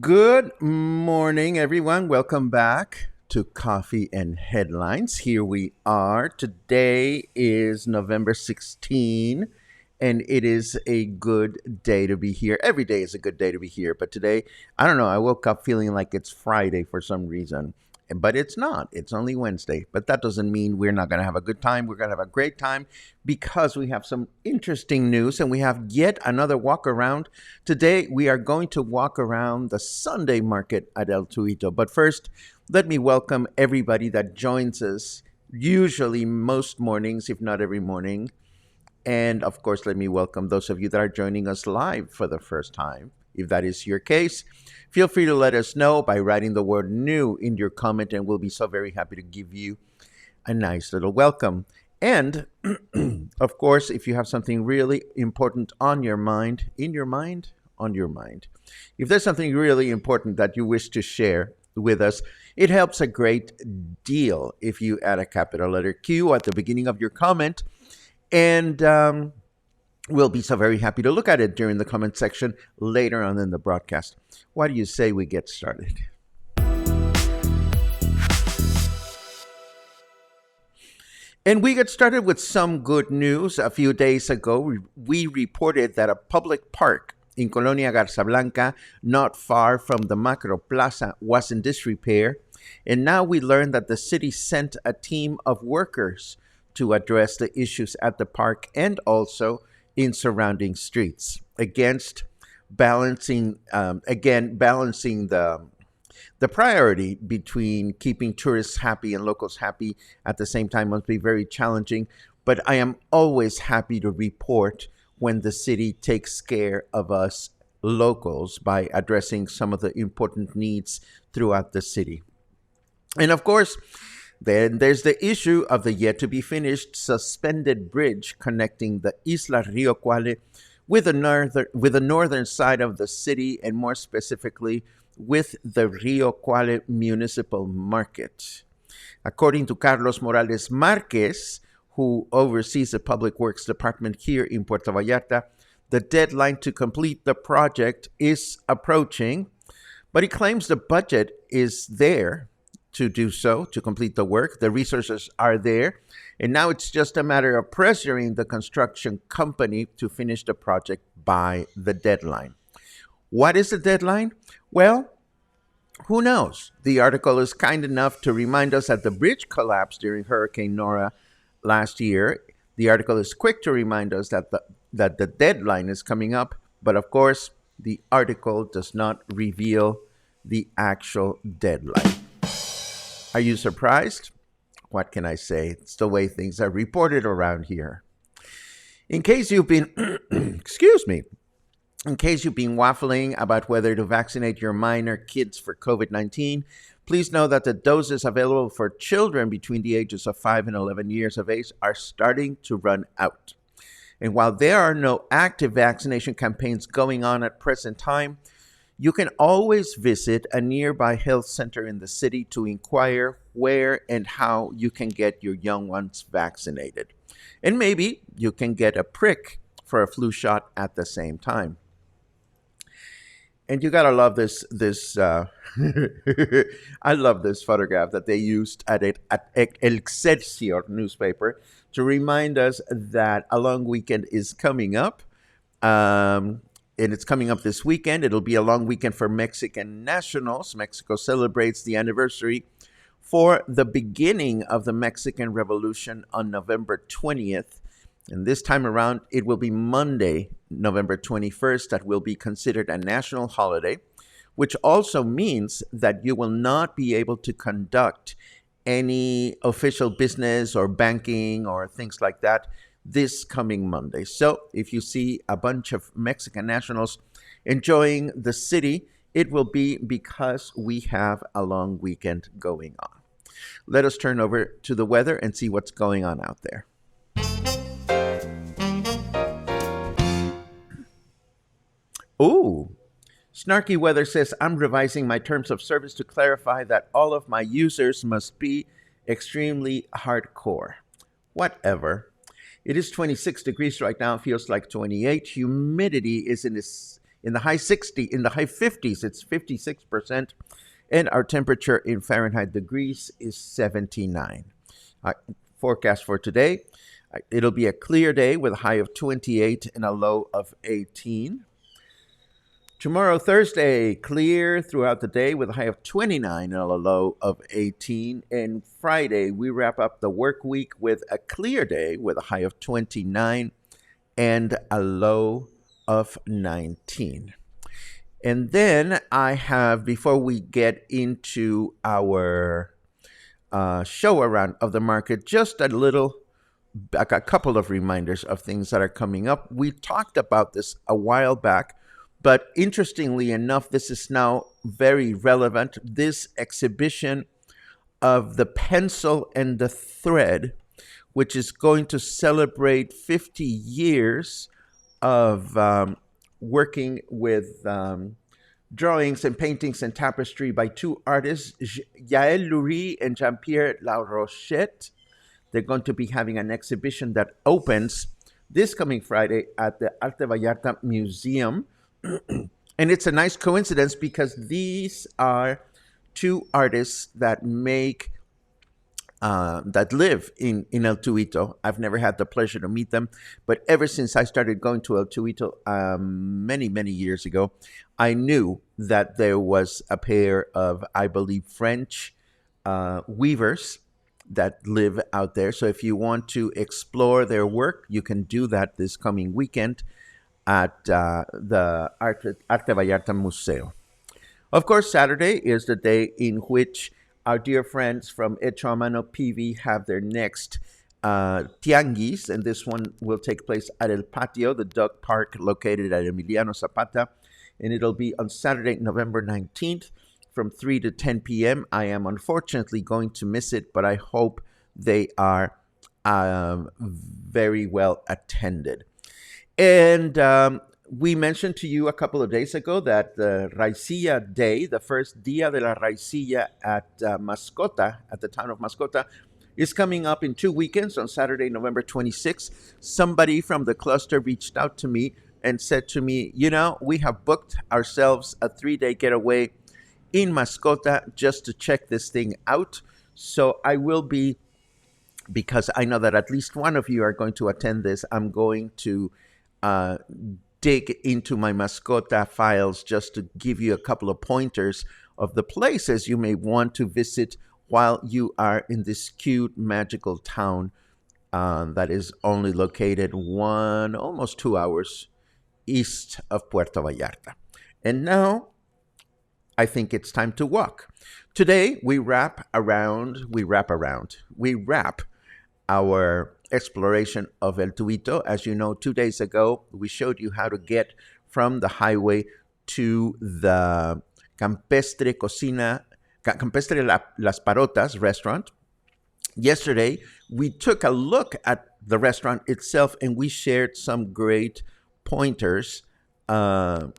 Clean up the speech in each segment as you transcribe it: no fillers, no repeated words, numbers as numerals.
Good morning, everyone. Welcome back to Coffee and Headlines. Here we are. Today is November 16, and it is a good day to be here. Every day is a good day to be here, but today, I don't know, I woke up feeling like it's Friday for some reason. But it's not. It's only Wednesday. But that doesn't mean we're not going to have a good time. We're going to have a great time because we have some interesting news and we have yet another walk around. Today, we are going to walk around the Sunday market at El Tuito. But first, let me welcome everybody that joins us, usually most mornings, if not every morning. And of course, let me welcome those of you that are joining us live for the first time. If that is your case, feel free to let us know by writing the word new in your comment, and we'll be so very happy to give you a nice little welcome. And of course, if you have something really important on your mind, in your mind, on your mind, if there's something really important that you wish to share with us, it helps a great deal if you add a capital letter Q at the beginning of your comment. And we'll be so very happy to look at it during the comment section later on in the broadcast. Why do you say we get started? And we get started with some good news. A few days ago, we reported that a public park in Colonia Garza Blanca, not far from the Macro Plaza, was in disrepair. And now we learned that the city sent a team of workers to address the issues at the park and also in surrounding streets, balancing the priority between keeping tourists happy and locals happy at the same time must be very challenging. But I am always happy to report when the city takes care of us locals by addressing some of the important needs throughout the city. And of course, then there's the issue of the yet-to-be-finished suspended bridge connecting the Isla Río Cuale with the northern side of the city, and more specifically, with the Río Cuale Municipal Market. According to Carlos Morales Marquez, who oversees the Public Works Department here in Puerto Vallarta, the deadline to complete the project is approaching, but he claims the budget is there to do so, to complete the work. The resources are there. And now it's just a matter of pressuring the construction company to finish the project by the deadline. What is the deadline? Well, who knows? The article is kind enough to remind us that the bridge collapsed during Hurricane Nora last year. The article is quick to remind us that the deadline is coming up. But of course, the article does not reveal the actual deadline. Are you surprised? What can I say? It's the way things are reported around here. In case you've been, in case you've been waffling about whether to vaccinate your minor kids for COVID-19, please know that the doses available for children between the ages of 5 and 11 years of age are starting to run out. And while there are no active vaccination campaigns going on at present time, You can always visit a nearby health center in the city to inquire where and how you can get your young ones vaccinated. And maybe you can get a prick for a flu shot at the same time. And you gotta love this. I love this photograph that they used at Excelsior newspaper to remind us that a long weekend is coming up. And it's coming up this weekend. It'll be a long weekend for Mexican nationals. Mexico celebrates the anniversary for the beginning of the Mexican Revolution on November 20th. And this time around, it will be Monday, November 21st, that will be considered a national holiday, which also means that you will not be able to conduct any official business or banking or things like that this coming Monday. So if you see a bunch of Mexican nationals enjoying the city, it will be because we have a long weekend going on. Let us turn over to the weather and see what's going on out there. Ooh, Snarky Weather says, I'm revising my terms of service to clarify that all of my users must be extremely hardcore. Whatever. It is 26 degrees right now. It feels like 28. Humidity is in the high 50s. It's 56%. And our temperature in Fahrenheit degrees is 79. Forecast for today. It'll be a clear day with a high of 28 and a low of 18. Tomorrow, Thursday, clear throughout the day with a high of 29 and a low of 18. And Friday, we wrap up the work week with a clear day with a high of 29 and a low of 19. And then I have, before we get into our show around of the market, just a couple of reminders of things that are coming up. We talked about this a while back. But interestingly enough, this is now very relevant. This exhibition of the pencil and the thread, which is going to celebrate 50 years of working with drawings and paintings and tapestry by two artists, Yael Lurie and Jean-Pierre La Rochette. They're going to be having an exhibition that opens this coming Friday at the Arte Vallarta Museum. And it's a nice coincidence because these are two artists that that live in El Tuito. I've never had the pleasure to meet them, but ever since I started going to El Tuito many years ago, I knew that there was a pair of, I believe, French weavers that live out there. So if you want to explore their work, you can do that this coming weekend at the Arte Vallarta Museo. Of course, Saturday is the day in which our dear friends from Hecho a Mano PV have their next tianguis, and this one will take place at El Patio, the dog park located at Emiliano Zapata, and it'll be on Saturday, November 19th from 3 to 10 p.m. I am unfortunately going to miss it, but I hope they are very well attended. And we mentioned to you a couple of days ago that the Raicilla Day, the first Dia de la Raicilla at Mascota, at the town of Mascota, is coming up in 2 weekends on Saturday, November 26th. Somebody from the cluster reached out to me and said to me, we have booked ourselves a 3-day getaway in Mascota just to check this thing out. So I will be, because I know that at least one of you are going to attend this, I'm going to dig into my Mascota files just to give you a couple of pointers of the places you may want to visit while you are in this cute, magical town that is only located almost 2 hours east of Puerto Vallarta. And now, I think it's time to walk. Today, we wrap our exploration of El Tuito. As you know, 2 days ago, we showed you how to get from the highway to the Campestre Las Parotas restaurant. Yesterday, we took a look at the restaurant itself and we shared some great pointers on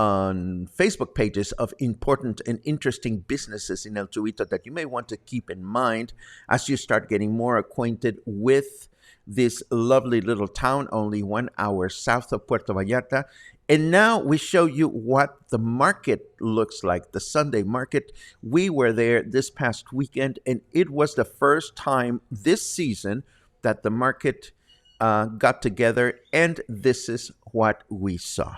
on Facebook pages of important and interesting businesses in El Tuito that you may want to keep in mind as you start getting more acquainted with this lovely little town, only 1 hour south of Puerto Vallarta. And now we show you what the market looks like, the Sunday market. We were there this past weekend, and it was the first time this season that the market got together, and this is what we saw.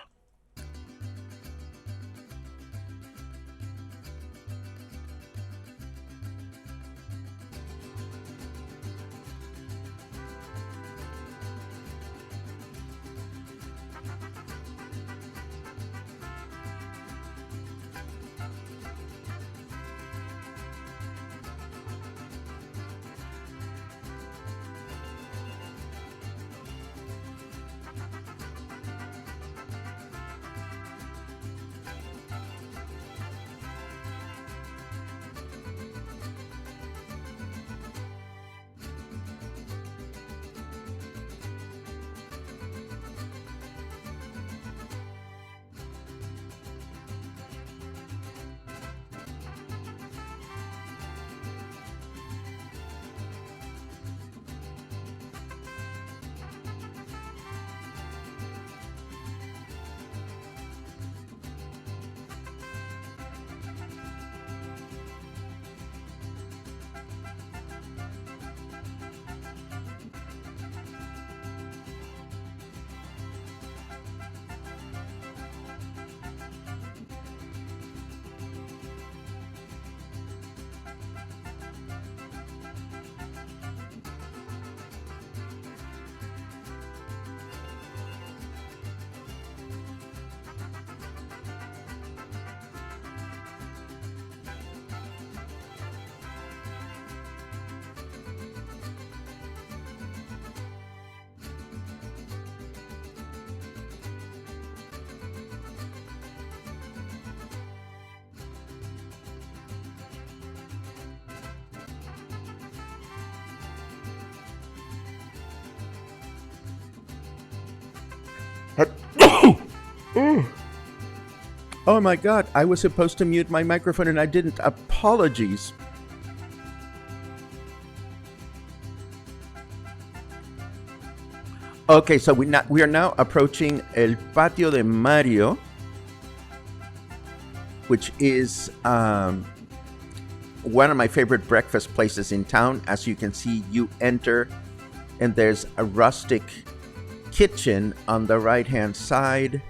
Oh my God, I was supposed to mute my microphone and I didn't. Apologies. Okay, so we are now approaching El Patio de Mario, which is one of my favorite breakfast places in town. As you can see, you enter and there's a rustic kitchen on the right-hand side.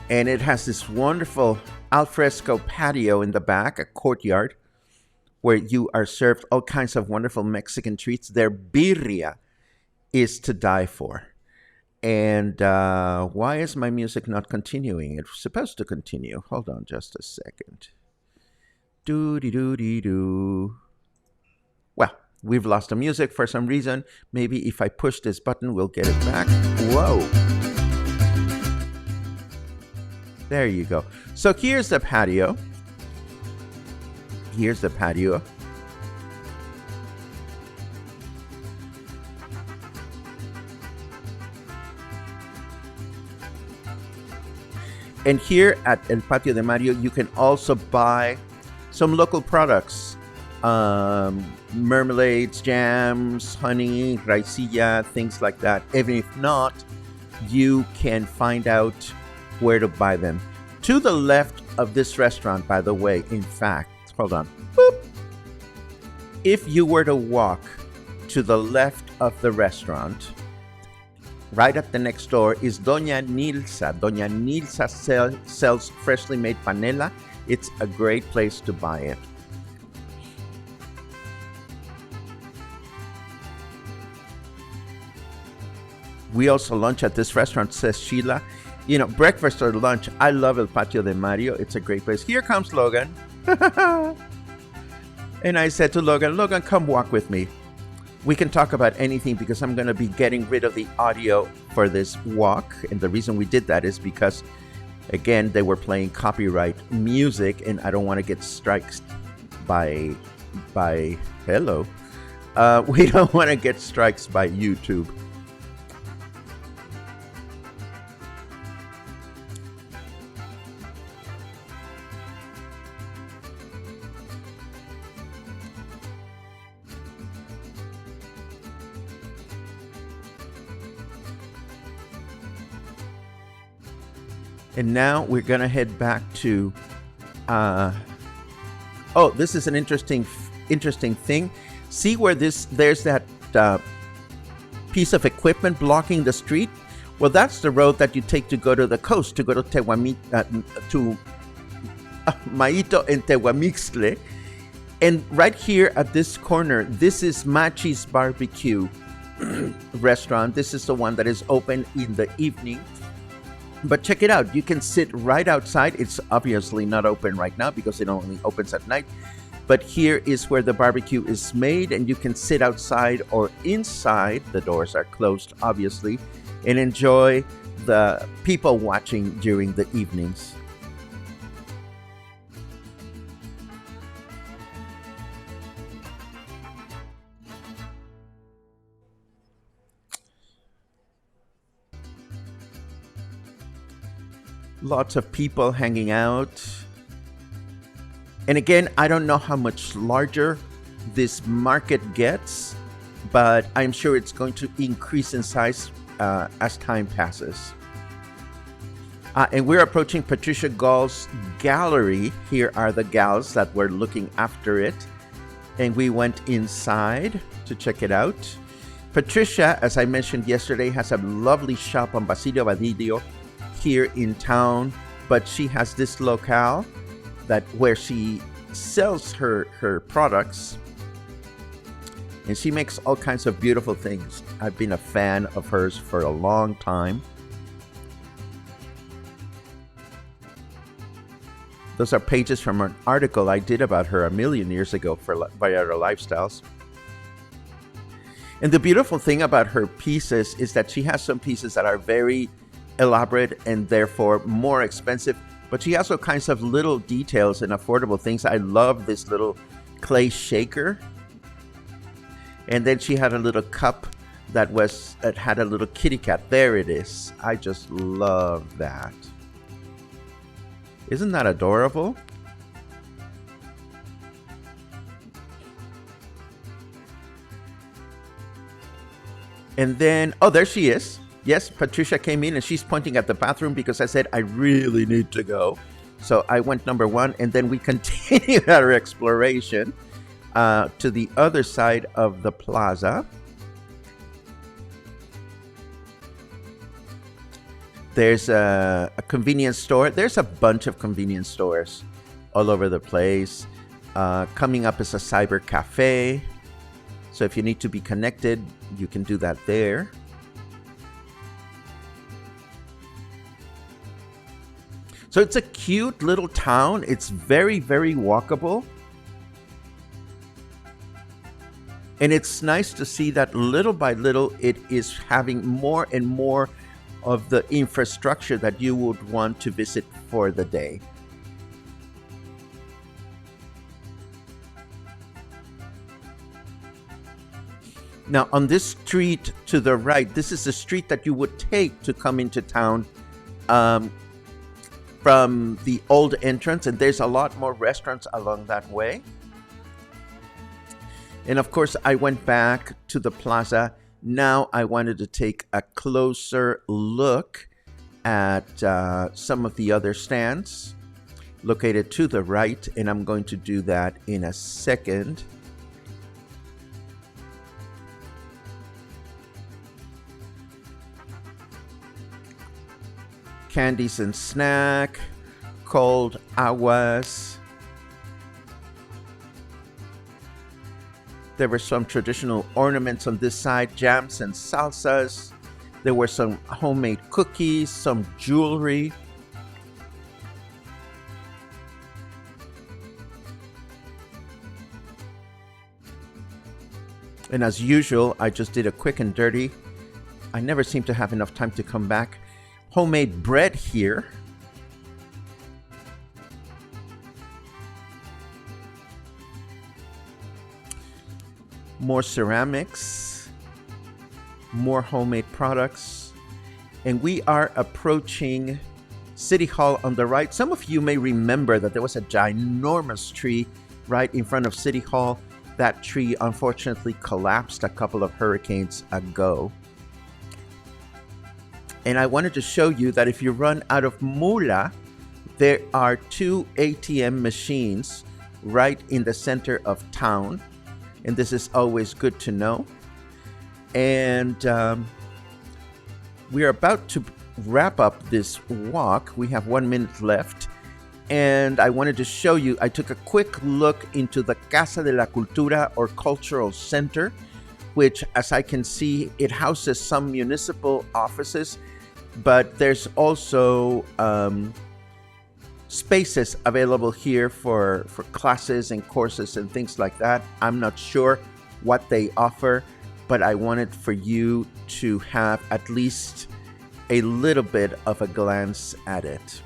And it has this wonderful alfresco patio in the back, a courtyard, where you are served all kinds of wonderful Mexican treats. Their birria is to die for. And why is my music not continuing? It's supposed to continue. Hold on just a second. Doo-dee-doo-dee-doo. Well, we've lost the music for some reason. Maybe if I push this button, we'll get it back. Whoa. There you go. So here's the patio. Here's the patio. And here at El Patio de Mario, you can also buy some local products. Marmalades, jams, honey, raicilla, things like that. Even if not, you can find out where to buy them. To the left of this restaurant, by the way, in fact, hold on. Boop. If you were to walk to the left of the restaurant, right at the next door is Doña Nilsa. Doña Nilsa sells freshly made panela. It's a great place to buy it. We also lunch at this restaurant, says Sheila. You know, breakfast or lunch, I love El Patio de Mario. It's a great place. Here comes Logan. And I said to Logan, come walk with me. We can talk about anything because I'm going to be getting rid of the audio for this walk. And the reason we did that is because, again, they were playing copyright music and I don't want to get striked by by hello. We don't want to get strikes by YouTube. And now we're going to head back to, oh, this is an interesting thing. See where there's that piece of equipment blocking the street? Well, that's the road that you take to go to the coast, to go to to Maito and Tehuamixtle. And right here at this corner, this is Machi's Barbecue restaurant. This is the one that is open in the evening. But check it out. You can sit right outside. It's obviously not open right now because it only opens at night. But here is where the barbecue is made, and you can sit outside or inside. The doors are closed, obviously, and enjoy the people watching during the evenings. Lots of people hanging out. And again, I don't know how much larger this market gets, but I'm sure it's going to increase in size as time passes. And we're approaching Patricia Gall's gallery. Here are the gals that were looking after it. And we went inside to check it out. Patricia, as I mentioned yesterday, has a lovely shop on Basilio Badillo here in town, but she has this locale where she sells her products, and she makes all kinds of beautiful things. I've been a fan of hers for a long time. Those are pages from an article I did about her a million years ago for Vallarta Lifestyles. And the beautiful thing about her pieces is that she has some pieces that are very elaborate and therefore more expensive, but she has all kinds of little details and affordable things. I love this little clay shaker, and then she had a little cup that had a little kitty cat. There it is. I just love that. Isn't that adorable? And then, oh, there she is. Yes, Patricia came in and she's pointing at the bathroom because I said, I really need to go. So I went number one, and then we continued our exploration to the other side of the plaza. There's a convenience store. There's a bunch of convenience stores all over the place. Coming up is a cyber cafe. So if you need to be connected, you can do that there. So it's a cute little town. It's very, very walkable. And it's nice to see that little by little it is having more and more of the infrastructure that you would want to visit for the day. Now, on this street to the right, this is the street that you would take to come into town from the old entrance, and there's a lot more restaurants along that way. And of course, I went back to the plaza. Now I wanted to take a closer look at some of the other stands located to the right, and I'm going to do that in a second. Candies and snack, cold aguas. There were some traditional ornaments on this side, jams and salsas. There were some homemade cookies, some jewelry. And as usual, I just did a quick and dirty. I never seem to have enough time to come back. Homemade bread here. more ceramics, more homemade products, and we are approaching City Hall on the right. Some of you may remember that there was a ginormous tree right in front of City Hall. That tree unfortunately collapsed a couple of hurricanes ago. And I wanted to show you that if you run out of Mula, there are 2 ATM machines right in the center of town. And this is always good to know. And we are about to wrap up this walk. We have 1 minute left. And I wanted to show you, I took a quick look into the Casa de la Cultura or Cultural Center, which, as I can see, it houses some municipal offices, but there's also spaces available here for classes and courses and things like that. I'm not sure what they offer, but I wanted for you to have at least a little bit of a glance at it.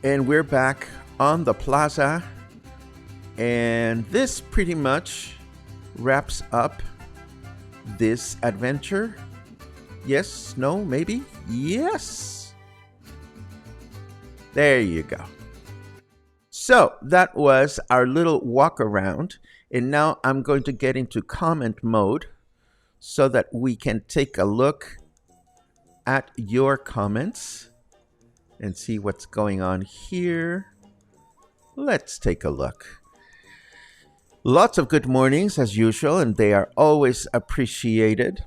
And we're back on the plaza, and this pretty much wraps up this adventure. Yes, no, maybe? Yes! There you go. So that was our little walk around, and now I'm going to get into comment mode so that we can take a look at your comments and see what's going on here. Let's take a look. Lots of good mornings as usual, and they are always appreciated.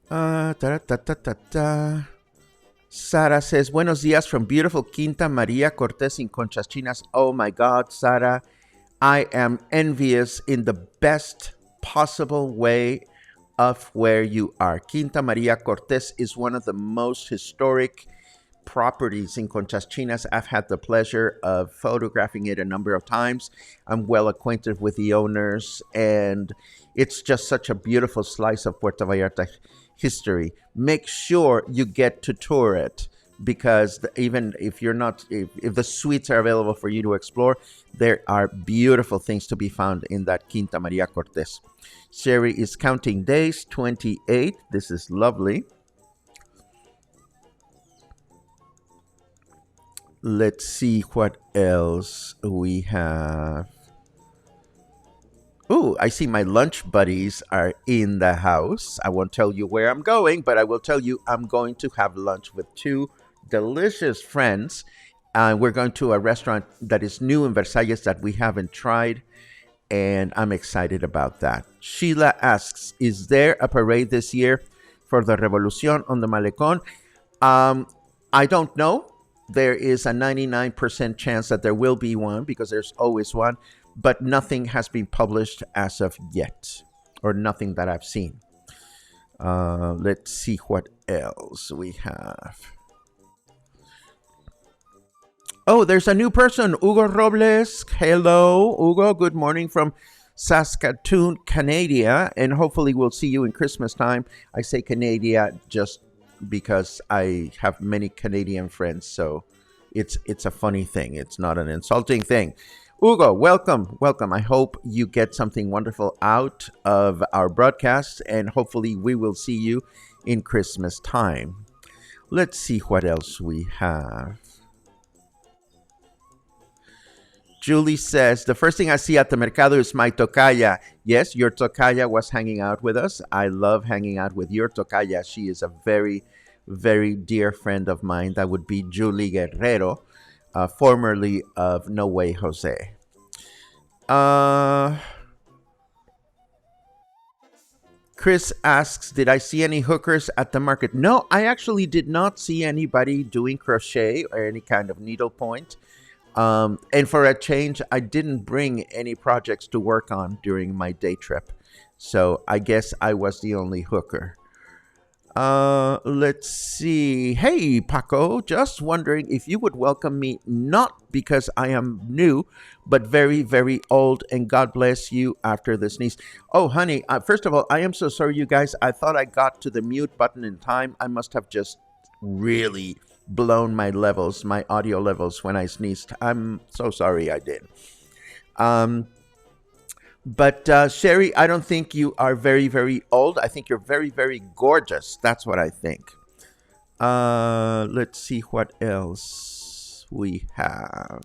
Sara says, buenos días from beautiful Quinta Maria Cortés in Conchas Chinas. Oh my God, Sara, I am envious in the best possible way of where you are. Quinta Maria Cortés is one of the most historic properties in Conchas Chinas. I've had the pleasure of photographing it a number of times. I'm well acquainted with the owners, and it's just such a beautiful slice of Puerto Vallarta history. Make sure you get to tour it, because even if you're not, if the suites are available for you to explore, there are beautiful things to be found in that Quinta Maria Cortés. Sherry is counting days, 28. This is lovely. Let's see what else we have. Oh, I see my lunch buddies are in the house. I won't tell you where I'm going, but I will tell you I'm going to have lunch with 2 delicious friends. We're going to a restaurant that is new in Versalles that we haven't tried, and I'm excited about that. Sheila asks, is there a parade this year for the Revolución on the Malecón? I don't know. There is a 99% chance that there will be one, because there's always one, but nothing has been published as of yet, or nothing that I've seen. Let's see what else we have. Oh, there's a new person, Hugo Robles. Hello, Hugo. Good morning from Saskatoon, Canada, and hopefully we'll see you in Christmas time. I say Canada just because I have many Canadian friends, so it's a funny thing. It's not an insulting thing. Hugo, welcome. I hope you get something wonderful out of our broadcast, and hopefully we will see you in Christmas time. Let's see what else we have. Julie says, the first thing I see at the mercado is my tocaya. Yes, your tocaya was hanging out with us. I love hanging out with your tocaya. She is a very, very dear friend of mine. That would be Julie Guerrero, formerly of No Way Jose. Chris asks, did I see any hookers at the market? No, I actually did not see anybody doing crochet or any kind of needlepoint. And for a change, I didn't bring any projects to work on during my day trip. So I guess I was the only hooker. Let's see. Hey, Paco, just wondering if you would welcome me not because I am new, but very, very old, and God bless you after the sneeze. Oh, honey, first of all, I am so sorry, you guys. I thought I got to the mute button in time. I must have just really blown my levels, my audio levels when I sneezed. I'm so sorry I did. Um, but Sherry, I don't think you are very, very old. I think you're very, very gorgeous. That's what I think. Let's see what else we have.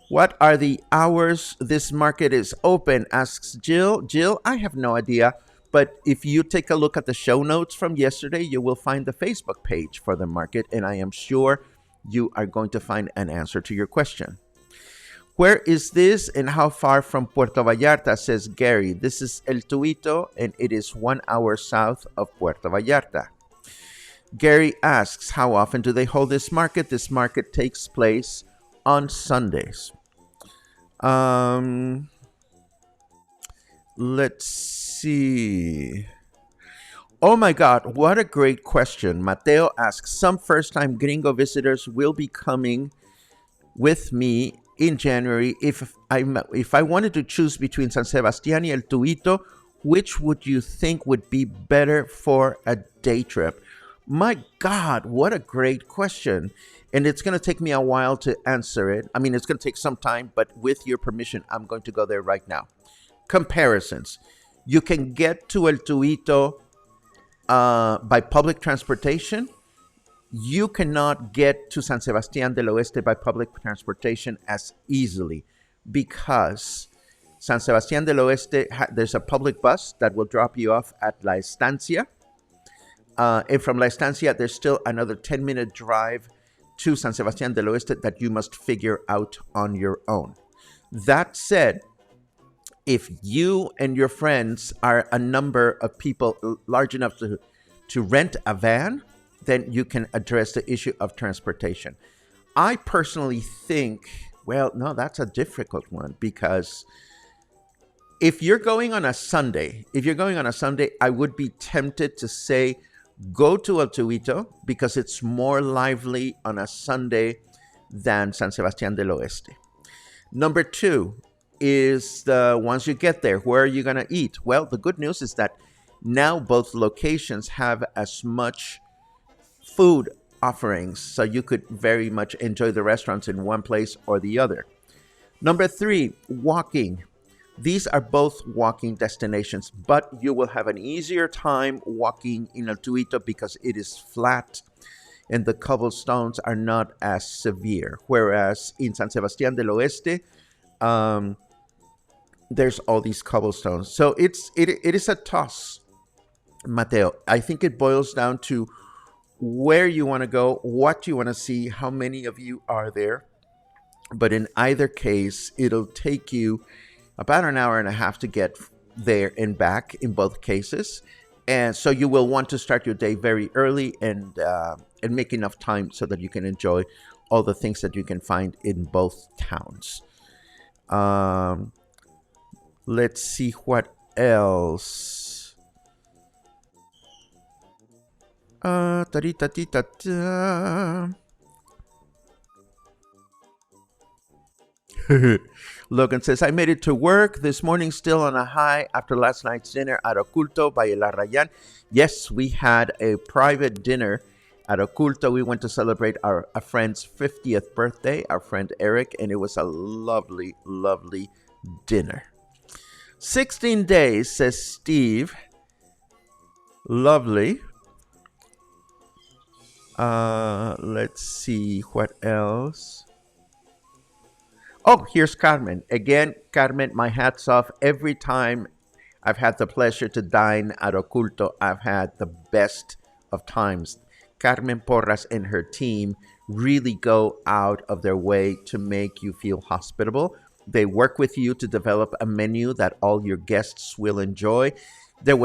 What are the hours this market is open? Asks Jill. Jill, I have no idea. But if you take a look at the show notes from yesterday, you will find the Facebook page for the market, and I am sure you are going to find an answer to your question. Where is this and how far from Puerto Vallarta, says Gary. This is El Tuito, and it is 1 hour south of Puerto Vallarta. Gary asks, how often do they hold this market? This market takes place on Sundays. Let's see. Oh my God, what a great question. Mateo asks, some first-time gringo visitors will be coming with me in January. If I wanted to choose between San Sebastián y El Tuito, which would you think would be better for a day trip? My God, what a great question. And it's going to take me a while to answer it. I mean, it's going to take some time, but with your permission, I'm going to go there right now. Comparisons. You can get to El Tuito by public transportation. You cannot get to San Sebastián del Oeste by public transportation as easily because San Sebastián del Oeste, there's a public bus that will drop you off at La Estancia. And from La Estancia, there's still another 10-minute drive to San Sebastián del Oeste that you must figure out on your own. That said, if you and your friends are a number of people large enough to rent a van, then you can address the issue of transportation. I personally think, well, no, that's a difficult one because if you're going on a Sunday, I would be tempted to say, go to El Tuito because it's more lively on a Sunday than San Sebastián del Oeste. Number two is once you get there, where are you going to eat? Well, the good news is that now both locations have as much food offerings, so you could very much enjoy the restaurants in one place or the other. Number three, walking. These are both walking destinations, but you will have an easier time walking in El Tuito because it is flat and the cobblestones are not as severe. Whereas in San Sebastián del Oeste, there's all these cobblestones. So it is a toss, Mateo. I think it boils down to where you want to go, what you want to see, how many of you are there. But in either case, it'll take you about an hour and a half to get there and back in both cases. And so you will want to start your day very early and make enough time so that you can enjoy all the things that you can find in both towns. Let's see what else. Logan says, I made it to work this morning still on a high after last night's dinner at Oculto by El Arrayán. Yes, we had a private dinner at Oculto. We went to celebrate a friend's 50th birthday, our friend Eric, and it was a lovely, lovely dinner. 16 days, says Steve. Lovely. Let's see what else. Oh, here's Carmen. Again, Carmen, my hat's off. Every time I've had the pleasure to dine at Oculto, I've had the best of times. Carmen Porras and her team really go out of their way to make you feel hospitable. They work with you to develop a menu that all your guests will enjoy.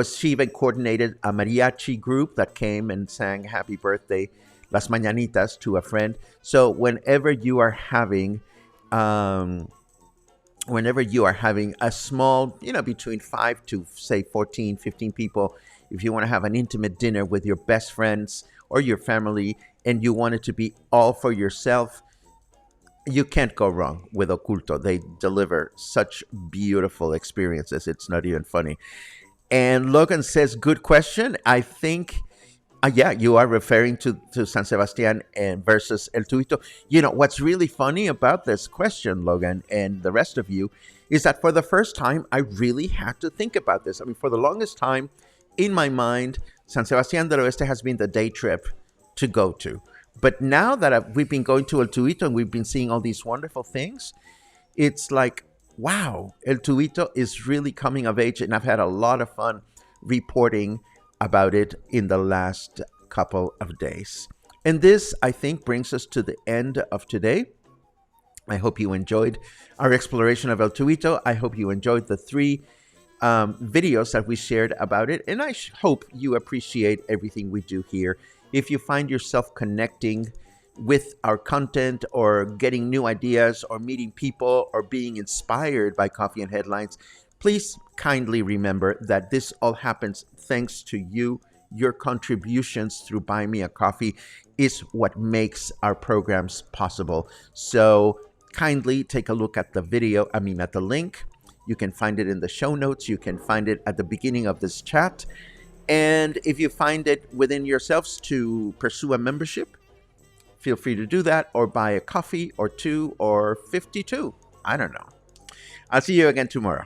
She even coordinated a mariachi group that came and sang happy birthday, Las Mañanitas, to a friend. So whenever you are having a small, between 5 to say 14, 15 people if you want to have an intimate dinner with your best friends or your family, and you want it to be all for yourself, you can't go wrong with Oculto. They deliver such beautiful experiences. It's not even funny. And Logan says, good question. I think, yeah, you are referring to San Sebastian and versus El Tuito. You know, what's really funny about this question, Logan, and the rest of you, is that for the first time, I really had to think about this. I mean, for the longest time, in my mind, San Sebastian del Oeste has been the day trip to go to. But now that we've been going to El Tuito and we've been seeing all these wonderful things, it's like, wow, El Tuito is really coming of age. And I've had a lot of fun reporting about it in the last couple of days. And this, I think, brings us to the end of today. I hope you enjoyed our exploration of El Tuito. I hope you enjoyed the 3 videos that we shared about it. And I hope you appreciate everything we do here. If you find yourself connecting with our content or getting new ideas or meeting people or being inspired by Coffee and Headlines, please kindly remember that this all happens thanks to you. Your contributions through Buy Me a Coffee is what makes our programs possible. So kindly take a look at the video, at the link. You can find it in the show notes. You can find it at the beginning of this chat. And if you find it within yourselves to pursue a membership, feel free to do that, or buy a coffee or 2 or 52. I don't know. I'll see you again tomorrow.